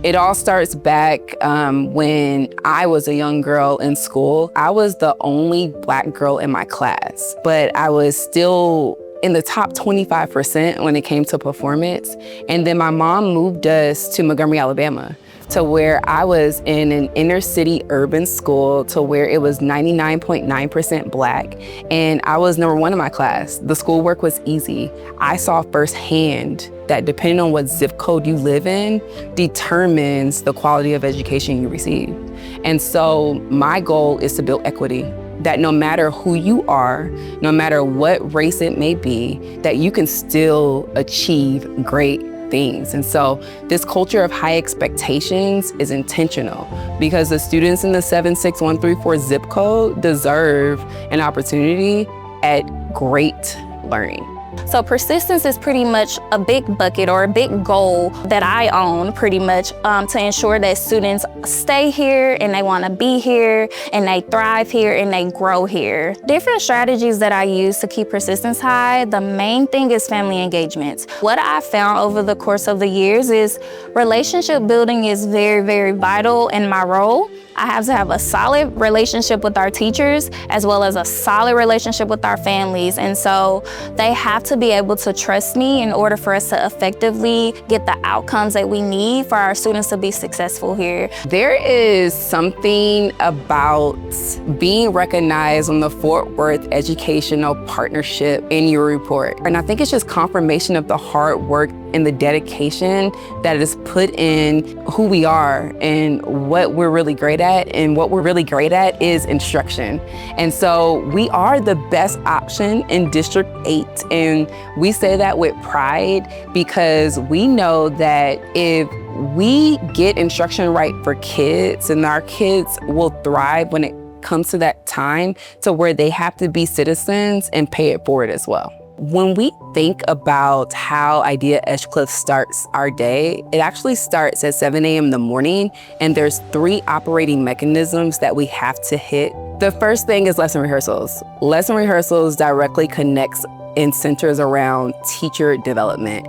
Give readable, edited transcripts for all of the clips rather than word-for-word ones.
It all starts back when I was a young girl in school. I was the only Black girl in my class, but I was still in the top 25% when it came to performance. And then my mom moved us to Montgomery, Alabama, to where I was in an inner city urban school to where it was 99.9% Black. And I was number one in my class. The schoolwork was easy. I saw firsthand that depending on what zip code you live in determines the quality of education you receive. And so my goal is to build equity, that no matter who you are, no matter what race it may be, that you can still achieve great things. And so this culture of high expectations is intentional because the students in the 76134 zip code deserve an opportunity at great learning. So persistence is pretty much a big bucket or a big goal that I own pretty much to ensure that students stay here and they want to be here and they thrive here and they grow here. Different strategies that I use to keep persistence high, the main thing is family engagements. What I found over the course of the years is relationship building is very, very vital in my role. I have to have a solid relationship with our teachers as well as a solid relationship with our families. And so they have to be able to trust me in order for us to effectively get the outcomes that we need for our students to be successful here. There is something about being recognized on the Fort Worth Educational Partnership in your report. And I think it's just confirmation of the hard work and the dedication that is put in who we are and what we're really great at. And what we're really great at is instruction. And so we are the best option in District 8. And we say that with pride because we know that if we get instruction right for kids, and our kids will thrive when it comes to that time to where they have to be citizens and pay it forward as well. When we think about how IDEA Edgecliff starts our day, it actually starts at 7 a.m. in the morning, and there's 3 operating mechanisms that we have to hit. The first thing is lesson rehearsals. Lesson rehearsals directly connects and centers around teacher development.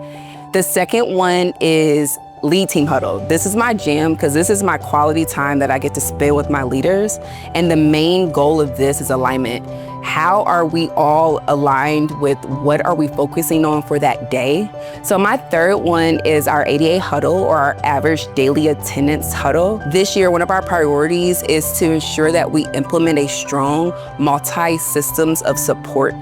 The second one is lead team huddle. This is my jam because this is my quality time that I get to spend with my leaders. And the main goal of this is alignment. How are we all aligned with what are we focusing on for that day? So my third one is our ADA huddle, or our average daily attendance huddle. This year, one of our priorities is to ensure that we implement a strong multi-systems of support,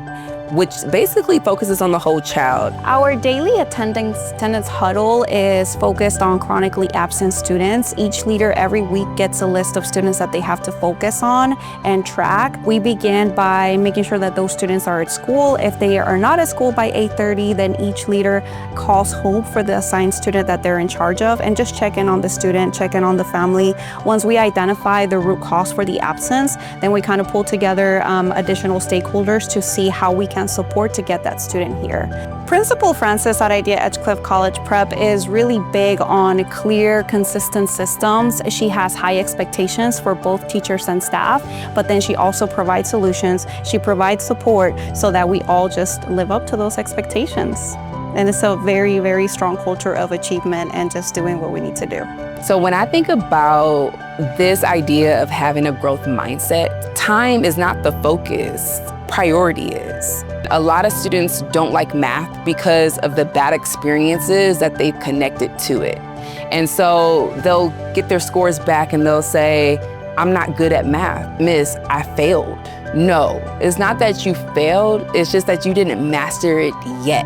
which basically focuses on the whole child. Our daily attendance huddle is focused on chronically absent students. Each leader every week gets a list of students that they have to focus on and track. We begin by making sure that those students are at school. If they are not at school by 8:30, then each leader calls home for the assigned student that they're in charge of and just check in on the student, check in on the family. Once we identify the root cause for the absence, then we kind of pull together additional stakeholders to see how we can support to get that student here. Principal Francis at IDEA Edgecliff College Prep is really big on clear, consistent systems. She has high expectations for both teachers and staff, but then she also provides solutions. She provides support so that we all just live up to those expectations. And it's a very, very strong culture of achievement and just doing what we need to do. So when I think about this idea of having a growth mindset, time is not the focus, priority is. A lot of students don't like math because of the bad experiences that they've connected to it. And so they'll get their scores back and they'll say, I'm not good at math. Miss, I failed. No, it's not that you failed, it's just that you didn't master it yet.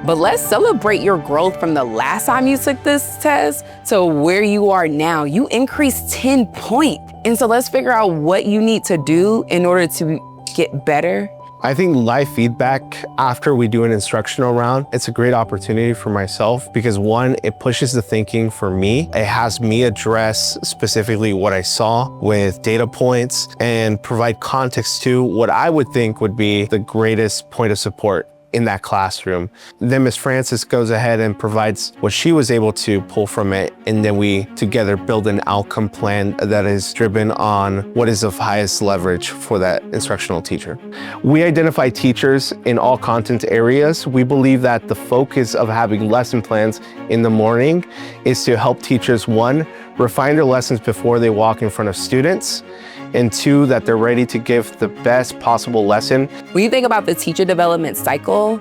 But let's celebrate your growth from the last time you took this test to where you are now. You increased 10 points. And so let's figure out what you need to do in order to get better. I think live feedback after we do an instructional round, it's a great opportunity for myself because one, it pushes the thinking for me. It has me address specifically what I saw with data points and provide context to what I would think would be the greatest point of support in that classroom. Then Ms. Francis goes ahead and provides what she was able to pull from it, and then we together build an outcome plan that is driven on what is of highest leverage for that instructional teacher. We identify teachers in all content areas. We believe that the focus of having lesson plans in the morning is to help teachers, one, refine their lessons before they walk in front of students, and two, that they're ready to give the best possible lesson. When you think about the teacher development cycle,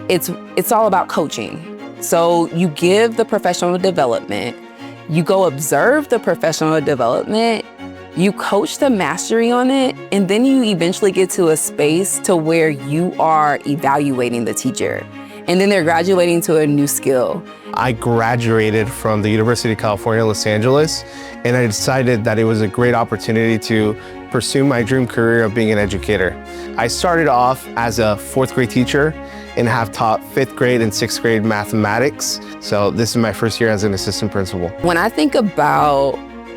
it's all about coaching. So you give the professional development, you go observe the professional development, you coach the mastery on it, and then you eventually get to a space to where you are evaluating the teacher. And then they're graduating to a new skill. I graduated from the University of California, Los Angeles, and I decided that it was a great opportunity to pursue my dream career of being an educator. I started off as a 4th grade teacher and have taught 5th grade and 6th grade mathematics. So this is my first year as an assistant principal. When I think about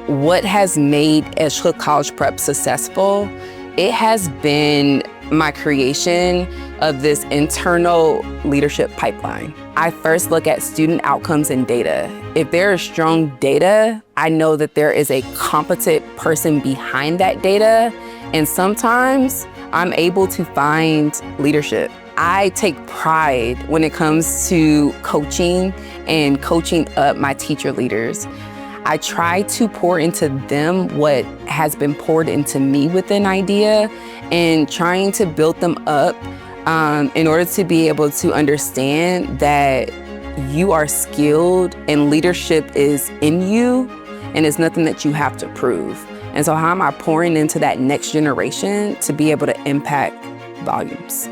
what has made Edgecliff College Prep successful, it has been my creation of this internal leadership pipeline. I first look at student outcomes and data. If there is strong data, I know that there is a competent person behind that data, and sometimes I'm able to find leadership. I take pride when it comes to coaching and coaching up my teacher leaders. I try to pour into them what has been poured into me within IDEA, and trying to build them up in order to be able to understand that you are skilled and leadership is in you and it's nothing that you have to prove. And so how am I pouring into that next generation to be able to impact volumes?